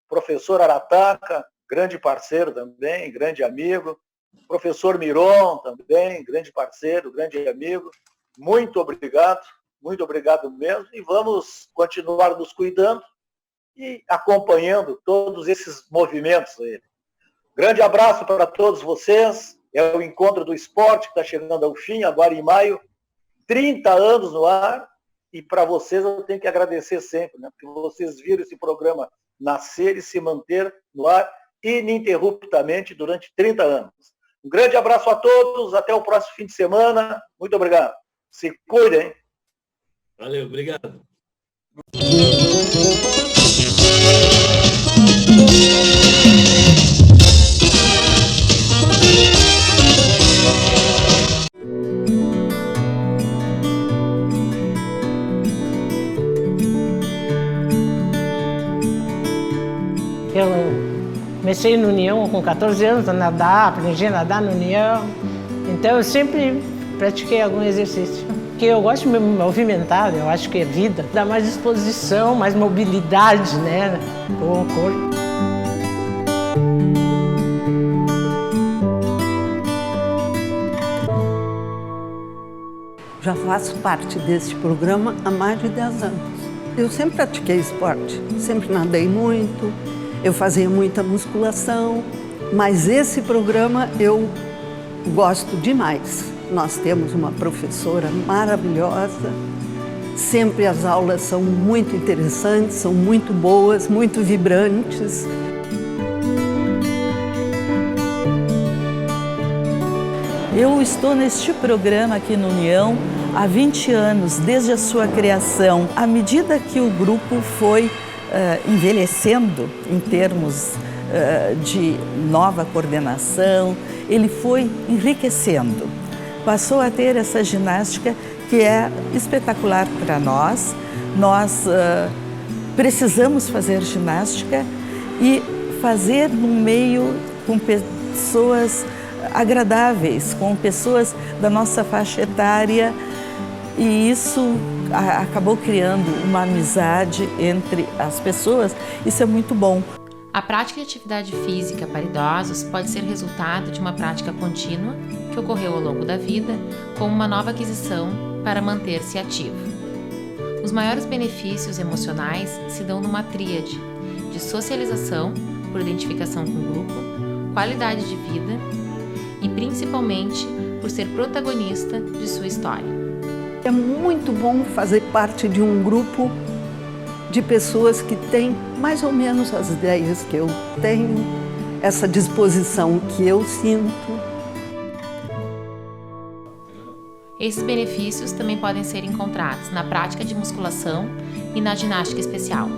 professor Arataca, grande parceiro também, grande amigo, professor Miron também, grande parceiro, grande amigo. Muito obrigado mesmo, e vamos continuar nos cuidando e acompanhando todos esses movimentos aí. Grande abraço para todos vocês. É o Encontro do Esporte que está chegando ao fim, agora em maio. 30 anos no ar, e para vocês eu tenho que agradecer sempre, né? Porque vocês viram esse programa nascer e se manter no ar ininterruptamente durante 30 anos. Um grande abraço a todos, até o próximo fim de semana. Muito obrigado. Se cuidem. Valeu, obrigado. Eu comecei no União com 14 anos a nadar, aprendi a nadar no União. Então eu sempre pratiquei algum exercício. Porque eu gosto de me movimentar, eu acho que é vida. Dá mais disposição, mais mobilidade, né, com o corpo. Já faço parte desse programa há mais de 10 anos. Eu sempre pratiquei esporte, sempre nadei muito, eu fazia muita musculação, mas esse programa eu gosto demais. Nós temos uma professora maravilhosa, sempre as aulas são muito interessantes, são muito boas, muito vibrantes. Eu estou neste programa aqui no União há 20 anos, desde a sua criação. À medida que o grupo foi envelhecendo em termos de nova coordenação, ele foi enriquecendo. Passou a ter essa ginástica que é espetacular para nós. Nós precisamos fazer ginástica e fazer no meio com pessoas agradáveis, com pessoas da nossa faixa etária, e isso acabou criando uma amizade entre as pessoas. Isso é muito bom. A prática de atividade física para idosos pode ser resultado de uma prática contínua que que ocorreu ao longo da vida como uma nova aquisição para manter-se ativo. Os maiores benefícios emocionais se dão numa tríade de socialização, por identificação com o grupo, qualidade de vida e principalmente por ser protagonista de sua história. É muito bom fazer parte de um grupo de pessoas que têm mais ou menos as ideias que eu tenho, essa disposição que eu sinto. Esses benefícios também podem ser encontrados na prática de musculação e na ginástica especial.